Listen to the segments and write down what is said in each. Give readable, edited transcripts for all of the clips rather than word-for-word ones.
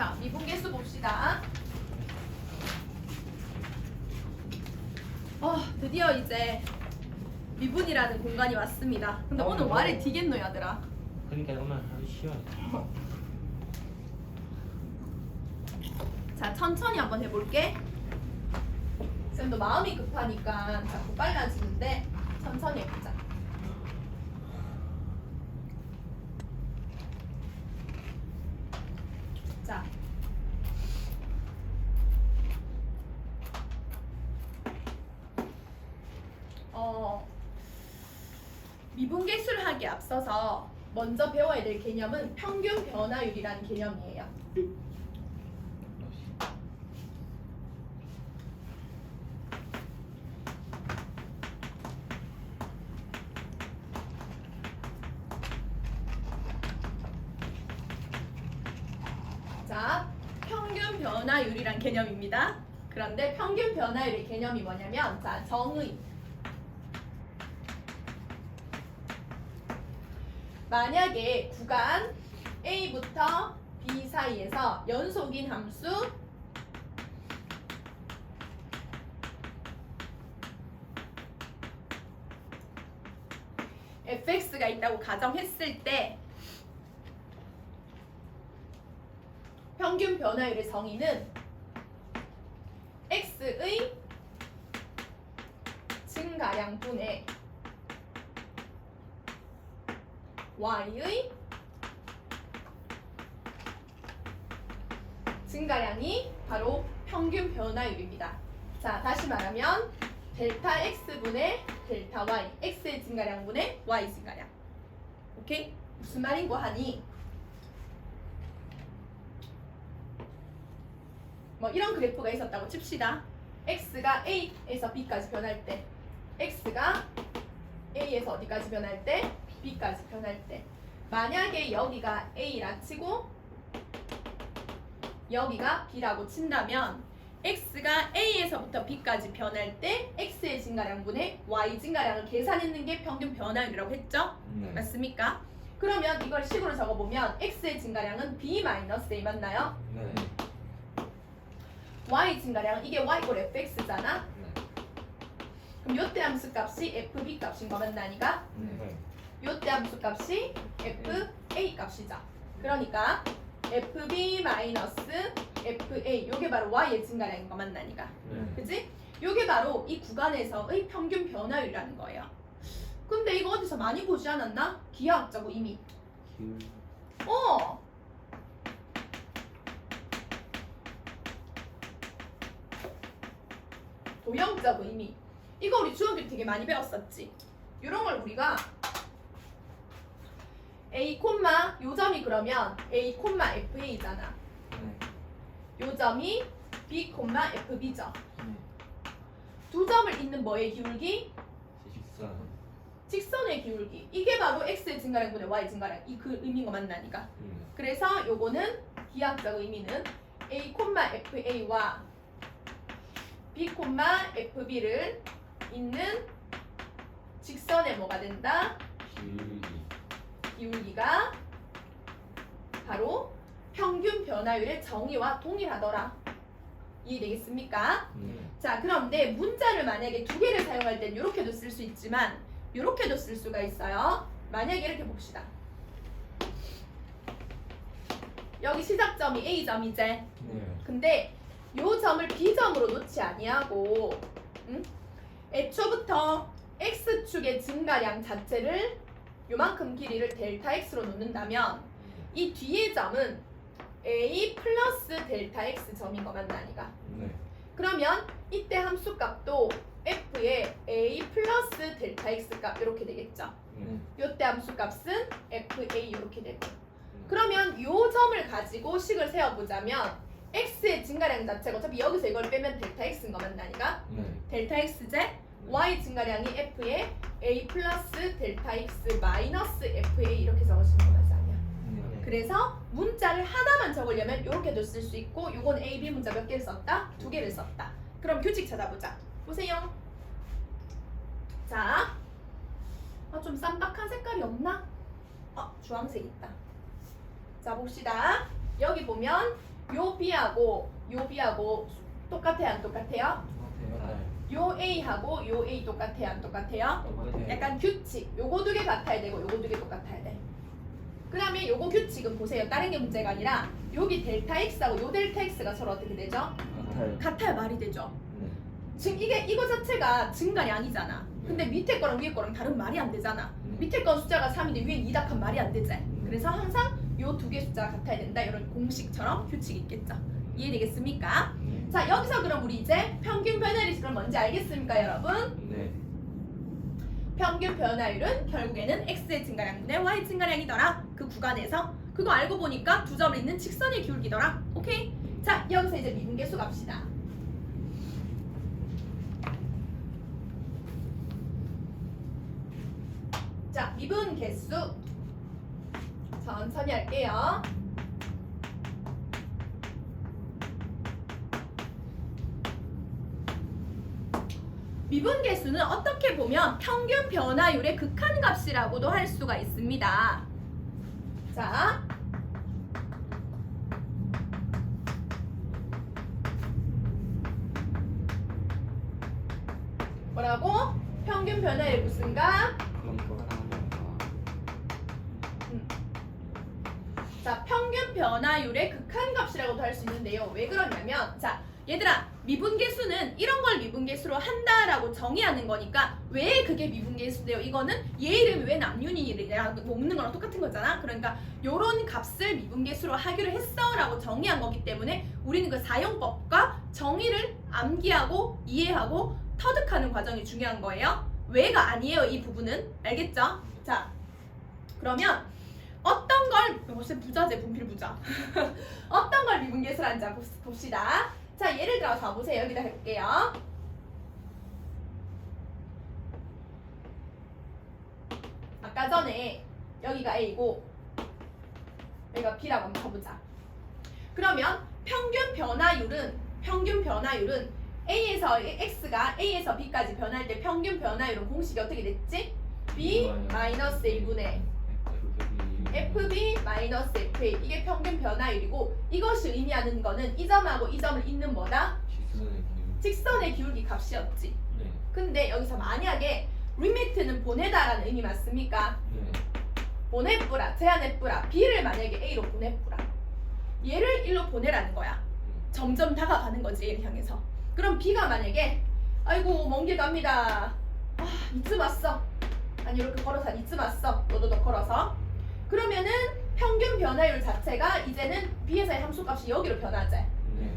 자, 미분계수 봅시다. 드디어 이제 미분이라는 공간이 왔습니다. 근데 오늘 와를 디겠노 얘들아. 그러니까 오늘 하루 쉬어야 자, 천천히 한번 해볼게. 쌤도 마음이 급하니까 자꾸 빨라지는데 천천히 해보자. 자, 미분계수를 하기에 앞서서 먼저 배워야 될 개념은 평균 변화율이라는 개념이에요. 자, 평균 변화율이란 개념입니다. 그런데 평균 변화율의 개념이 뭐냐면, 자, 정의. 만약에 구간 A부터 B 사이에서 연속인 함수 fx가 있다고 가정했을 때 평균 변화율의 정의는 x의 증가량분의 y의 증가량이 바로 평균 변화율입니다. 자, 다시 말하면 델타 x분의 델타 y, x의 증가량분의 y 증가량. 오케이? 무슨 말인고 하니? 뭐 이런 그래프가 있었다고 칩시다. x가 a에서 b까지 변할 때, x가 a에서 어디까지 변할 때? b까지 변할 때, 만약에 여기가 a라 치고 여기가 b라고 친다면 x가 a에서부터 b까지 변할 때 x의 증가량분의 y 증가량을 계산했는 게 평균 변화율이라고 했죠? 네. 맞습니까? 그러면 이걸 식으로 적어보면 x의 증가량은 b-a 맞나요? 네. y 증가량은 이게 y = fx잖아? 네. 그럼 요때 함수 값이 fb 값인 거 맞나니까? 네. 요때 함수 값이 fa 값이죠. 그러니까 fb fa 요게 바로 y의 증가량인 거 맞나니까. 네. 그지? 요게 바로 이 구간에서의 평균 변화율이라는 거예요. 근데 이거 어디서 많이 보지 않았나? 기하학자고 이미. 기울. 도형자고 이미. 이거 우리 중학교 때 되게 많이 배웠었지. 이런 걸 우리가 A, 요 점이 그러면 A, FA잖아. 네. 요 점이 B, FB죠. 네. 두 점을 잇는 뭐의 기울기? 직선. 직선의 기울기. 이게 바로 X의 증가량분의 Y 증가량. 이 그 의미인 거 맞나니까. 그래서 요거는 기하학적 의미는 A, FA와 B, FB를 잇는 직선의 뭐가 된다? 기울기. 기울기가 바로 평균 변화율의 정의와 동일하더라. 이해되겠습니까? 네. 자, 그런데 문자를 만약에 두 개를 사용할 땐 이렇게도 쓸 수 있지만 이렇게도 쓸 수가 있어요. 만약에 이렇게 봅시다. 여기 시작점이 A점이지. 네. 근데 요 점을 B점으로 놓지 아니하고 애초부터 X축의 증가량 자체를 요만큼 길이를 델타 X로 놓는다면 이 뒤의 점은 A 플러스 델타 X 점인 거 맞나니까. 네. 그러면 이때 함수값도 F의 A 플러스 델타 X 값 이렇게 되겠죠. 네. 요때 함수값은 FA 이렇게 되고. 그러면 요 점을 가지고 식을 세워보자면 X의 증가량 자체가 어차피 여기서 이걸 빼면 델타 X인 거 맞나니까. 네. 델타 X제 Y 증가량이 F의 A 플러스 델타 X 마이너스 FA 이렇게 적으시는 거 맞지 않냐? 네. 그래서 문자를 하나만 적으려면 이렇게도 쓸 수 있고 요건 A, B 문자 몇 개를 썼다? 두 개를 썼다. 그럼 규칙 찾아보자. 보세요. 자, 좀 쌈박한 색깔이 없나? 주황색 있다. 자, 봅시다. 여기 보면 요 B하고 똑같아요 안 똑같아요? 요 A하고 요 A 똑같아요 안 똑같아요? 약간 규칙 요거 두 개 같아야 되고 요거 두 개 똑같아야 돼. 그 다음에 요거 규칙은 보세요. 다른 게 문제가 아니라 여기 델타 X하고 요 델타 X가 서로 어떻게 되죠? 같아야 말이 되죠. 지금 이거 자체가 증간이 아니잖아. 근데 밑에 거랑 위에 거랑 다른 말이 안 되잖아. 밑에 건 숫자가 3인데 위에 2닭한 말이 안 되지. 그래서 항상 요 두 개 숫자가 같아야 된다. 이런 공식처럼 규칙이 있겠죠. 이해되겠습니까? 자 여기서 그럼 우리 이제 평균 변화율이 그럼 뭔지 알겠습니까 여러분? 네. 평균 변화율은 결국에는 x의 증가량분의 y 증가량이더라. 그 구간에서 그거 알고 보니까 두 점을 잇는 직선의 기울기더라. 오케이? 자 여기서 이제 미분계수 갑시다. 자 미분계수 천천히 할게요. 미분계수는 어떻게 보면 평균 변화율의 극한값이라고도 할 수가 있습니다. 자, 뭐라고? 평균 변화율 무슨 값? 자, 평균 변화율의 극한값이라고도 할 수 있는데요. 왜 그러냐면, 자, 얘들아, 미분계수는 이런 걸 미분계수로 한다라고 정의하는 거니까 왜 그게 미분계수돼요? 이거는 얘 이름이 왜 남윤이랑 없는 거랑 똑같은 거잖아. 그러니까 요런 값을 미분계수로 하기로 했어라고 정의한 거기 때문에 우리는 그 사용법과 정의를 암기하고 이해하고 터득하는 과정이 중요한 거예요. 왜가 아니에요, 이 부분은. 알겠죠? 자, 그러면 어떤 걸 벌써 부자재 분필 부자 어떤 걸 미분계수로 하는지 봅시다. 자 예를 들어서 보세요. 여기다 해볼게요. 아까 전에 여기가 A고 여기가 B라고 한번 쳐보자. 그러면 평균 변화율은 A에서 X가 A에서 B까지 변할 때 평균 변화율은 공식이 어떻게 됐지? B 마이너스 1분의 FB 마이너스 FA 이게 평균 변화율이고 이것이 의미하는 거는 이 점하고 이 점을 잇는 뭐다? 직선의 기울기 값이었지. 네. 근데 여기서 만약에 리미트는 보내다라는 의미 맞습니까? 네. 보내뿌라, 제한해뿌라 B를 만약에 A로 보내뿌라 얘를 1로 보내라는 거야. 점점 다가가는 거지 A를 향해서. 그럼 B가 만약에 아이고 먼 길 갑니다. 아 이쯤 왔어. 아니 이렇게 걸어서 이쯤 왔어. 너도 걸어서. 그러면은 평균 변화율 자체가 이제는 B에서의 함수값이 여기로 변하지. 네.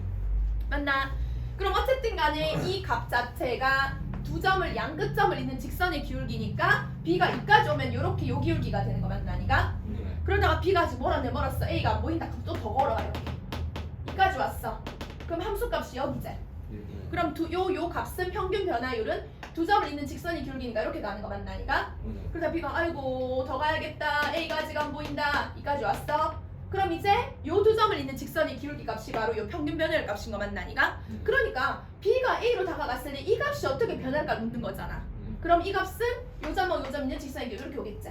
맞나? 그럼 어쨌든 간에 이 값 자체가 두 점을 양끝점을 잇는 직선의 기울기니까 B가 이까지 오면 이렇게 요 기울기가 되는 거 맞나 아니가? 네. 그러다가 B가 아직 멀었어. A가 안 보인다. 그럼 또 더 걸어가 이렇게. 이까지 왔어. 그럼 함수값이 여기지. 네. 그럼 요 값은 평균 변화율은 두 점을 잇는 직선의 기울기니까 이렇게 가는 거 맞나 아니가? 네. 그러다 B가 아이고 더 가야겠다. A가 아직 안 보인다. 이까지 왔어. 그럼 이제 요 두 점을 잇는 직선의 기울기 값이 바로 요 평균 변화율 값인 거 맞나 아니가? 그러니까 B가 A로 다가갔을 때 이 값이 어떻게 변할까 묻는 거잖아. 그럼 이 값은 요 점하고 요 점 있는 직선의 기울기 이렇게 오겠지.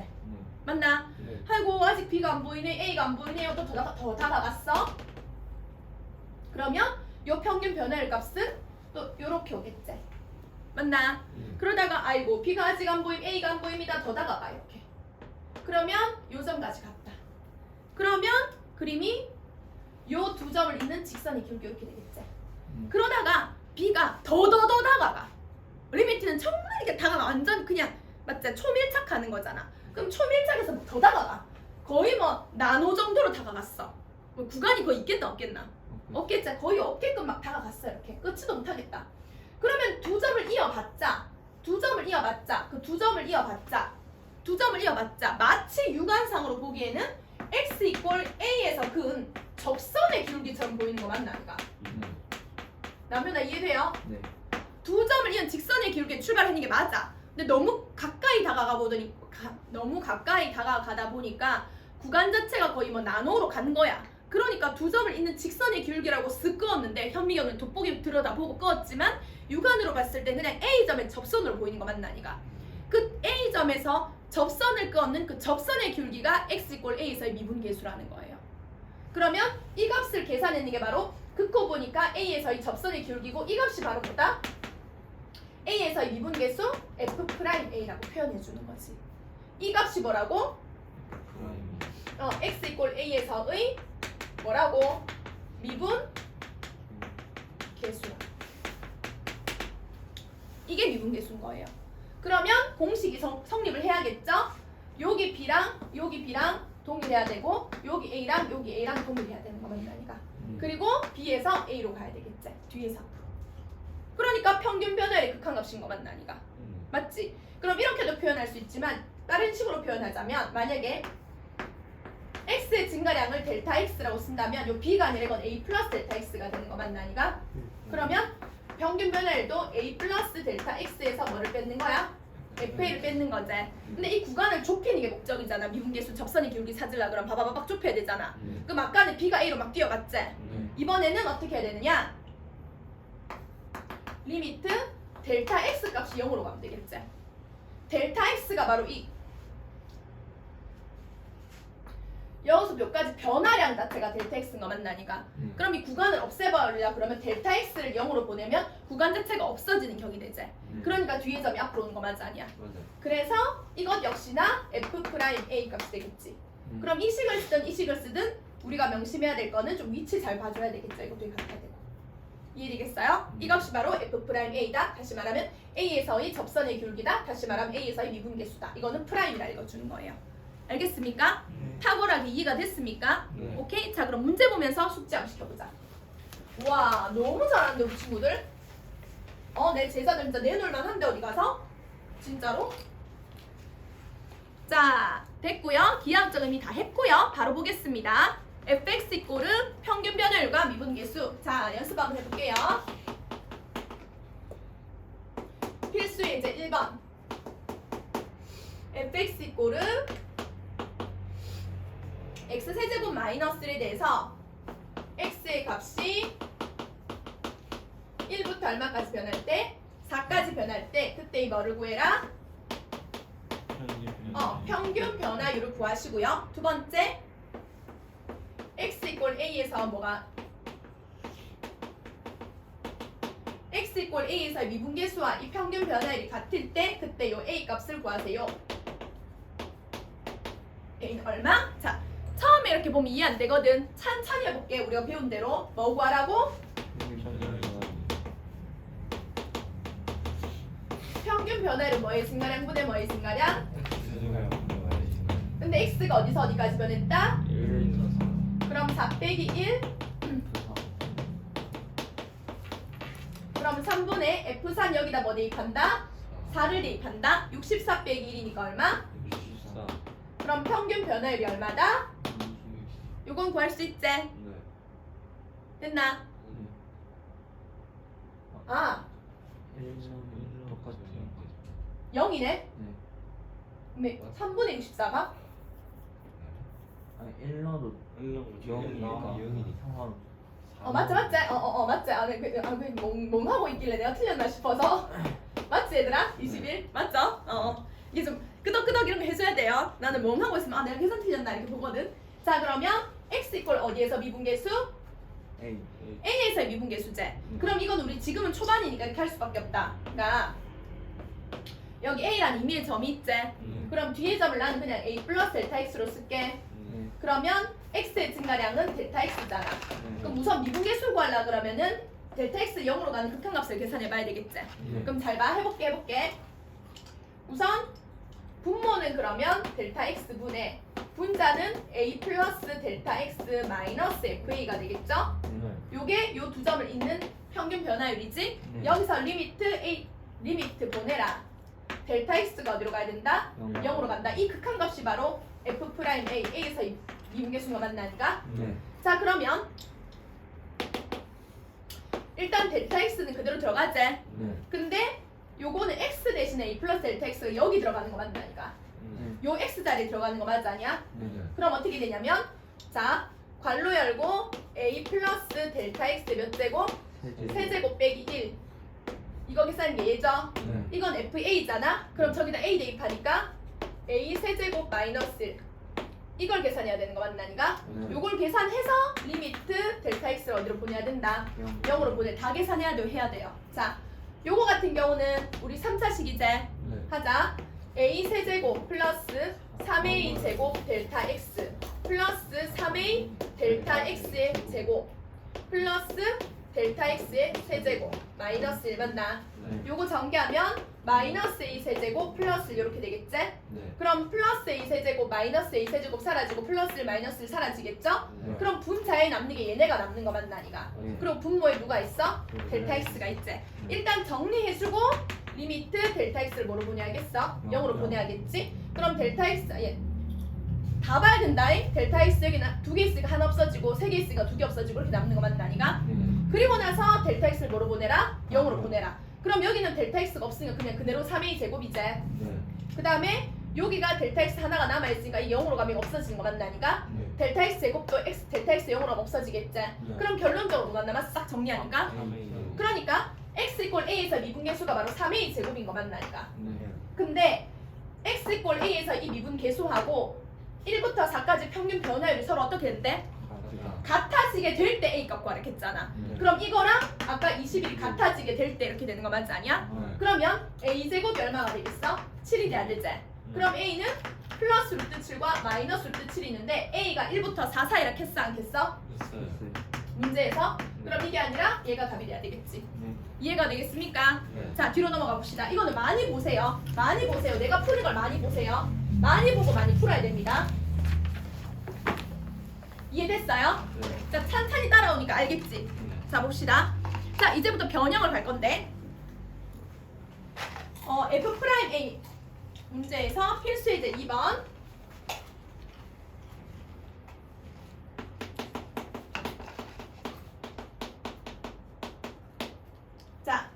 맞나? 네. 아이고 아직 B가 안 보이네. A가 안 보이네요. 또 더 다가갔어. 그러면 요 평균 변화율 값은 또 요렇게 오겠지. 맞나? 그러다가 아이고 B가 아직 안 보임, A가 안 보입니다. 더 다가가 이렇게. 그러면 요 점까지 갔다. 그러면 그림이 요 두 점을 잇는 직선의 기울기 이렇게 되겠지. 그러다가 B가 더 다가가. 리미트는 정말 이렇게 다가가. 완전 그냥 맞지? 초밀착하는 거잖아. 그럼 초밀착해서 더 다가가. 거의 뭐 나노 정도로 다가갔어. 뭐 구간이 거의 있겠나 없겠나? 없겠지. 거의 없게끔 막 다가갔어. 이렇게 끝지도 못하겠다. 그러면 두 점을 이어봤자 그 두 점을 이어봤자 마치 육안상으로 보기에는 x 이퀄 a에서 그은 접선의 기울기처럼 보이는 거 맞나 아닌가? 남편아 이해돼요? 네. 두 점을 이은 직선의 기울기에 출발하는 게 맞아. 근데 너무 가까이 다가가다 보니까 구간 자체가 거의 뭐 나노로 간 거야. 그러니까 두 점을 잇는 직선의 기울기라고 쓱 그었는데 현미경은 돋보기 들여다보고 그었지만 육안으로 봤을 때 그냥 A점의 접선으로 보이는 거 맞나 아니가? 그 A점에서 접선을 그었는 그 접선의 기울기가 x 이퀄 a에서의 미분계수라는 거예요. 그러면 이 값을 계산하는 게 바로 긋고 보니까 A에서의 접선의 기울기고 이 값이 바로 뭐다? A에서의 미분계수 F'A라고 표현해 주는 거지. 이 값이 뭐라고? 프라임 x 이꼴 A에서의 뭐라고? 미분 계수라. 이게 미분계수인 거예요. 그러면 공식이 성립을 해야겠죠? 여기 B랑 여기 B랑 동일해야 되고 여기 A랑 여기 A랑 동일해야 되는 거 맞나니까. 그리고 B에서 A로 가야 되겠지. 뒤에서. 그러니까 평균 변화의 극한값인 거 맞나니까. 맞지? 그럼 이렇게도 표현할 수 있지만 다른 식으로 표현하자면 만약에 x의 증가량을 델타 x라고 쓴다면 요 b가 아니라 이건 a 플러스 델타 x가 되는 거 맞나니까? 그러면 평균 변화율도 a 플러스 델타 x에서 뭐를 뺏는 거야? FA를 뺏는 거지. 근데 이 구간을 좁히는 게 목적이잖아. 미분계수 접선의 기울기 찾으려 그럼 바바바박 좁혀야 되잖아. 그럼 아까는 b가 a로 막 뛰어갔지? 이번에는 어떻게 해야 되느냐? 리미트 델타 x 값이 0으로 가면 되겠지. 델타 x가 바로 이 여기서 몇 가지 변화량 자체가 델타 x인 거 맞나니까. 그럼 이 구간을 없애버리려 그러면 델타 x를 0으로 보내면 구간 자체가 없어지는 격이 되지. 그러니까 뒤에 점이 앞으로 오는 거 맞아 아니야? 맞아. 그래서 이것 역시나 F'A 값이 되겠지. 그럼 이 식을 쓰든 이 식을 쓰든 우리가 명심해야 될 거는 좀 위치 잘 봐줘야 되겠죠. 이것도 같아야 되고. 이해되겠어요? 이 값이 바로 F'A다. 다시 말하면 A에서의 접선의 기울기다. 다시 말하면 A에서의 미분계수다. 이거는 프라임이라 읽어주는 거예요. 알겠습니까? 탁월하게 이해가 됐습니까? 네. 오케이? 자 그럼 문제 보면서 숙제 한번 시켜보자. 와 너무 잘하는데 우리 친구들. 내 제자들 진짜 내놓을만 한데 어디 가서? 진짜로? 자 됐고요. 기하학적 의미 다 했고요. 바로 보겠습니다. fx 이꼴은 평균 변화율과 미분계수. 자 연습 한번 해볼게요. 필수의 이제 1번 fx 이꼴은 x세제곱 마이너스에 대해서 x의 값이 1부터 얼마까지 변할 때? 4까지 변할 때 그때 이 뭐를 구해라? 평균 변화율을 구하시고요. 두 번째 x 이꼴 a에서 뭐가 x 이꼴 a에서 미분계수와 이 평균 변화율이 같을 때 그때 요 a 값을 구하세요. a는 얼마? 자 처음에 이렇게 보면 이해 안 되거든. 천천히 해볼게. 우리가 배운 대로 뭐 구하라고? 평균 변화율은 뭐의 증가량 분의 뭐의 증가량? 근데 x가 어디서 어디까지 변했다? 그럼 4 빼기 1 그럼 3분의 f3 여기다 뭐 대입한다? 4를 대입한다. 64 빼기 1이니까 얼마? 64. 그럼 평균 변화율이 얼마다? 요건 구할 수 있지? 됐나? 아 0이네? 근데 3분의 64가? 아니 1러도 0이니까 맞지 맞지? 맞지. 멍하고 있길래 내가 틀렸나 싶어서 맞지 얘들아? 21 맞죠? 이게 좀 끄덕끄덕 이런 거 해줘야 돼요. 나는 멍하고 있으면 내가 계산 틀렸나 이렇게 보거든. 자 그러면 x 이꼴 어디에서 미분계수? A a에서의 미분계수제. 그럼 이건 우리 지금은 초반이니까 이렇게 할 수밖에 없다. 그러니까 여기 a란 임의의 점이 있지? 그럼 뒤에 점을 나는 그냥 a 플러스 델타 x로 쓸게. 그러면 x의 증가량은 델타 x잖아. 그럼 우선 미분계수 구하려 그러면은 델타 x 0으로 가는 극한값을 계산해 봐야 되겠지? 그럼 잘 봐. 해볼게. 우선 분모는 그러면 델타 x 분의 분자는 a 플러스 델타 x 마이너스 fa가 되겠죠? 요게 요 두 점을 잇는 평균 변화율이지? 여기서 리미트 보내라. 델타 x가 어디로 가야 된다? 0으로 간다. 이 극한값이 바로 F'A, A에서 미분계수가 만나니까. 자 그러면 일단 델타 x는 그대로 들어가지? 근데 요거는 x 대신에 a 플러스 델타 x가 여기 들어가는 거 맞나니까. 요 x 자리에 들어가는 거 맞아 아니야? 그럼 어떻게 되냐면 자 괄호 열고 a 플러스 델타 x 몇 제곱? 세제곱 빼기 1 이거 계산한 게 얘죠? 이건 FA잖아? 그럼 저기다 A 대입하니까 A 세제곱 마이너스 1 이걸 계산해야 되는 거 맞나니까? 네. 요걸 계산해서 리미트 델타 x를 어디로 보내야 된다? 0으로 보내. 다 계산해야 돼요. 해야 돼요. 자, 요거 같은 경우는 우리 3차식이제 네. 하자. a 세제곱 플러스 3a 제곱 델타 x 플러스 3a 델타 x의 제곱 플러스 델타 x의 세제곱 마이너스 1 맞나? 네. 요거 전개하면 마이너스 a 세제곱 플러스 이렇게 되겠지? 네. 그럼 플러스 a 세제곱 마이너스 a 세제곱 사라지고 플러스 1 마이너스 1 사라지겠죠? 네. 그럼 분자에 남는 게 얘네가 남는 거 맞나니까? 네. 그리고 분모에 누가 있어? 델타 x가 있지. 일단 정리해주고 리미트 델타 x를 뭐로 보내야겠어? 0으로 보내야겠지? 그럼 델타 x 다 봐야 된다잉? 델타 x 여기는 2개 있으니까 하나 없어지고 3개 있으니까 2개 없어지고 이렇게 남는 거 맞나니까? 그리고 나서 델타 x를 뭐로 보내라? 0으로 보내라. 그럼 여기는 델타 x가 없으니까 그냥 그대로 3a 제곱이지. 그 다음에 여기가 델타 x 하나가 남아있으니까 이 0으로 가면 없어지는 거 맞나니까? 델타 x 제곱도 델타 x 0으로 하면 없어지겠지. 그럼 결론적으로 뭐가 남아? 싹 정리하니까? 그러니까 x 이꼴 a에서 미분계수가 바로 3a 제곱인 거 맞나니까? 근데 x 이꼴 a에서 이 미분계수하고 1부터 4까지 평균 변화율이 서로 어떻게 된대? 같아지게 될 때 a 값 구하라 했잖아. 그럼 이거랑 아까 21이 같아지게 될 때 이렇게 되는 거 맞지 않냐? 그러면 a 제곱이 얼마가 되겠어? 7이 돼야 되지. 그럼 a는 플러스 루트 7과 마이너스 루트 7이 있는데 a가 1부터 4 사이라 했어 안 했어? 문제에서? 그럼 이게 아니라 얘가 답이 돼야 되겠지. 이해가 되겠습니까? 자, 뒤로 넘어가 봅시다. 이거는 많이 보세요. 많이 보세요. 내가 푸는 걸 많이 보세요. 많이 보고 많이 풀어야 됩니다. 이해됐어요? 자, 찬찬히 따라오니까 알겠지? 자, 봅시다. 자, 이제부터 변형을 갈 건데 F'A 문제에서 필수 예제 2번 자,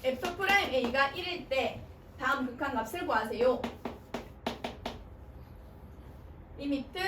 F'A가 1일 때 다음 극한값을 구하세요. 리미트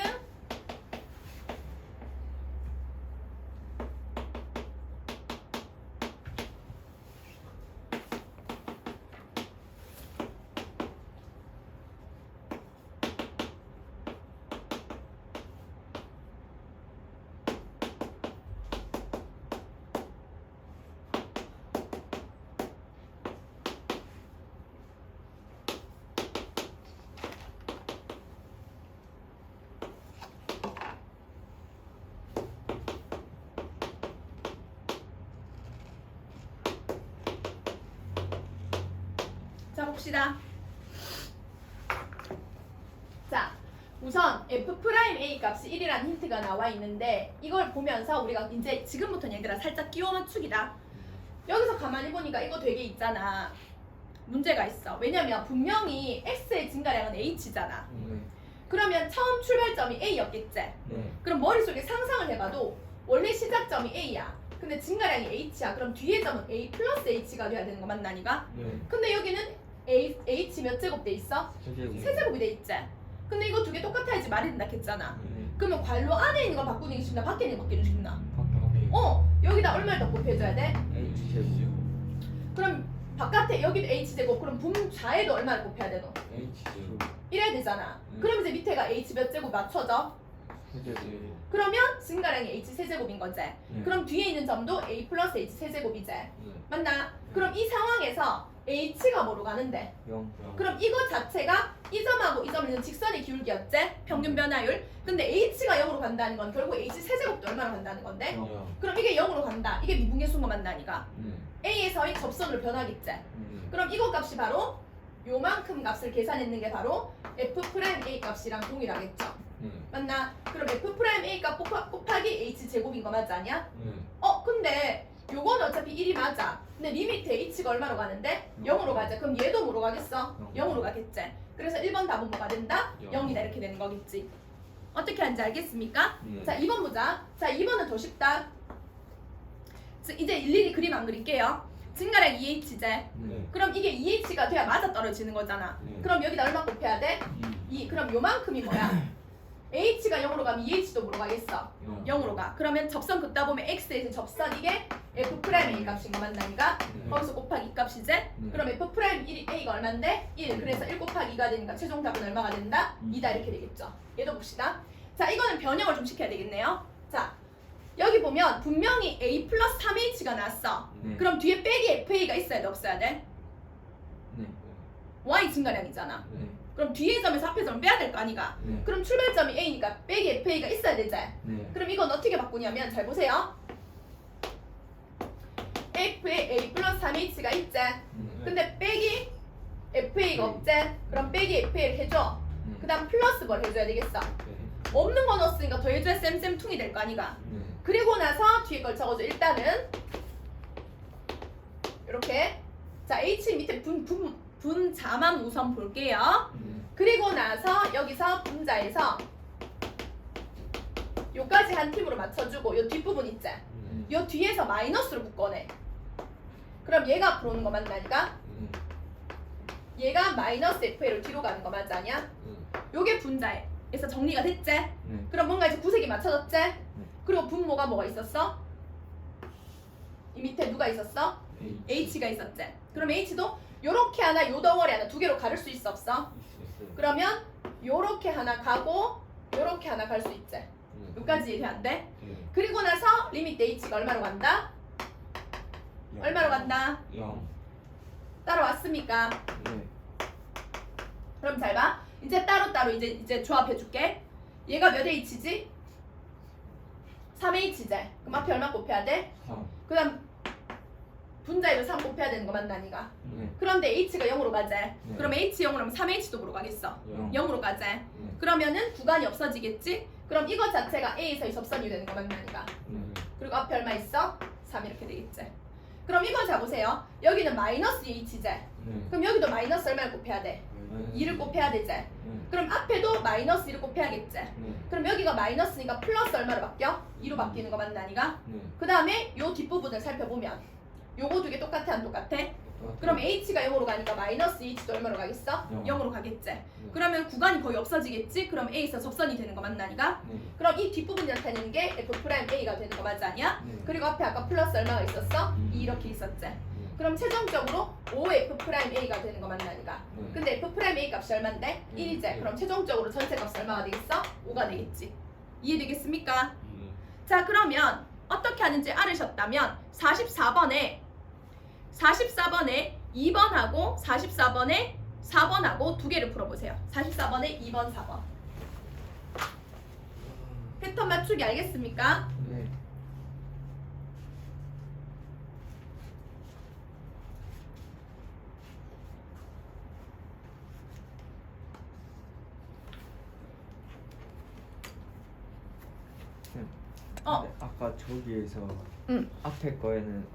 자, 봅시다. 자, 우선 F'A 값이 1이라는 힌트가 나와 있는데 이걸 보면서 우리가 이제 지금부터는 얘들아 살짝 끼워 맞추기다. 여기서 가만히 보니까 이거 되게 있잖아. 문제가 있어. 왜냐면 분명히 X의 증가량은 H잖아. 그러면 처음 출발점이 A였겠지? 그럼 머릿속에 상상을 해봐도 원래 시작점이 A야. 근데 증가량이 H야. 그럼 뒤에 점은 A 플러스 H가 돼야 되는 거 맞나니까? 근데 여기는 H 몇 제곱 돼 있어? 세제곱이 돼 있지? 근데 이거 두 개 똑같아야지 말이 된다 했잖아. 그러면 괄호 안에 있는 걸 바꾸는 게 쉽나? 밖에 있는 걸 바꾸는 게 쉽나? 여기다 얼마를 더 곱해줘야 돼? 그럼 바깥에 여기도 H제곱 그럼 분좌에도 얼마를 곱해야 돼 너? 이래야 되잖아. 그럼 이제 밑에가 H 몇 제곱 맞춰져? 그러면 증가량이 H 세제곱인 거지. 그럼 뒤에 있는 점도 A 플러스 H 세제곱이지. 맞나? 그럼 이 상황에서 H가 뭐로 가는데? 0. 그럼 이거 자체가 이 점하고 이 점은 직선의 기울기였지? 평균 변화율. 근데 H가 0으로 간다는 건 결국 H 세제곱도 얼마로 간다는 건데? 그럼 이게 0으로 간다. 이게 미분계수가 만나니까 A에서의 접선으로 변하겠지? 그럼 이거 값이 바로 요만큼 값을 계산했는 게 바로 F'A 값이랑 동일하겠죠? 맞나? 그럼 F'A 값 곱하기 H 제곱인 거 맞지 않냐? 근데 요건 어차피 1이 맞아. 근데 리미트 H가 얼마로 가는데? 0으로 가자. 그럼 얘도 뭐로 가겠어? 0으로 가겠지. 그래서 1번 답은 뭐가 된다? 0이다 이렇게 되는 거겠지. 어떻게 하는지 알겠습니까? 자, 2번 보자. 자, 2번은 더 쉽다. 이제 일일이 그림 안 그릴게요. 증가량 2H제. 그럼 이게 2H가 돼야 맞아 떨어지는 거잖아. 그럼 여기다 얼마 곱해야 돼? 2. 그럼 요만큼이 뭐야? h가 0으로 가면 EH도 뭐로 가겠어? 0으로 가. 그러면 접선 긋다 보면 x의 접선 이게 f'A 값인 거 맞나니까? 거기서 곱하기 이 값이지? 그럼 f'A가 얼만데? 1. 그래서 1 곱하기 2가 되니까 최종 답은 얼마가 된다? 2다 이렇게 되겠죠. 얘도 봅시다. 자, 이거는 변형을 좀 시켜야 되겠네요. 자, 여기 보면 분명히 a 플러스 3h가 나왔어. 네. 그럼 뒤에 빼기 fa가 있어야 돼, 없어야 돼? 네. y 증가량이잖아. 네. 그럼 뒤에 점에서 앞에 점을 빼야 될 거 아니가? 네. 그럼 출발점이 a니까 빼기 fa가 있어야 되지? 네. 그럼 이건 어떻게 바꾸냐면 잘 보세요. f에 a 플러스 3h가 있지? 근데 빼기 fa가 없지? 그럼 빼기 fa를 해줘. 그 다음 플러스 뭘 해줘야 되겠어? 없는 거 넣었으니까 더해줘야 쌤쌤퉁이 될 거 아니가? 네. 그리고 나서 뒤에 걸 적어줘. 일단은 이렇게 자 h 밑에 분자만 우선 볼게요. 그리고 나서 여기서 분자에서 요까지 한 팀으로 맞춰주고 요 뒷부분 있지? 요 뒤에서 마이너스로 묶어내. 그럼 얘가 앞으로 오는 거 맞나니까? 얘가 마이너스 fa로 뒤로 가는 거 맞아냐? 요게 분자에서 정리가 됐지? 그럼 뭔가 이제 구색이 맞춰졌지? 그리고 분모가 뭐가 있었어? 이 밑에 누가 있었어? h가 있었지? 그럼 h도 요렇게 하나 요 덩어리 하나 두 개로 가를 수 있어 없어? 그러면 요렇게 하나 가고 요렇게 하나 갈 수 있지? 여기까지 이해 안 돼? 그리고 나서 리미트 h가 얼마로 간다? 얼마로 간다? 0. 따라왔습니까? 네. 그럼 잘 봐. 이제 따로따로 이제 조합해 줄게. 얘가 몇 h지? 3h지. 그럼 앞에 얼마 곱해야 돼? 3. 그다음 분자에도 3 곱해야 되는 거 맞나니까? 네. 그런데 h가 0으로 가재. 그럼 h 0으로 하면 3h도 뭐로 가겠어? 0으로 가재. 그러면은 구간이 없어지겠지? 그럼 이것 자체가 a에서의 접선이 되는 거 맞나니까? 그리고 앞에 얼마 있어? 3 이렇게 되겠지? 그럼 이거 잡으세요. 여기는 마이너스 h지? 그럼 여기도 마이너스 얼마를 곱해야 돼? 2를 곱해야 되지? 그럼 앞에도 마이너스 1을 곱해야겠지? 그럼 여기가 마이너스니까 플러스 얼마로 바뀌어? 2로 바뀌는 거 맞나니까? 그 다음에 요 뒷부분을 살펴보면 요거 두 개 똑같아 안 똑같아? 그럼 h가 0으로 가니까 마이너스 h도 얼마로 가겠어? 0으로 가겠지? 그러면 구간이 거의 없어지겠지? 그럼 a에서 접선이 되는 거 맞나니까? 그럼 이 뒷부분이 나타내는 게 f'A가 되는 거 맞지 않냐? 그리고 앞에 아까 플러스 얼마가 있었어? 2 이렇게 있었지? 그럼 최종적으로 5f'A가 되는 거 맞나니까? 근데 f'A 값이 얼만데? 1이지? 그럼 최종적으로 전체 값이 얼마가 되겠어? 5가 되겠지? 이해되겠습니까? 자, 그러면 어떻게 하는지 알으셨다면 44번에 2번하고 44번에 4번하고 두 개를 풀어보세요. 44번에 2번, 4번. 패턴 맞추기 알겠습니까? 네. 어. 근데 아까 저기에서 응. 앞에 거에는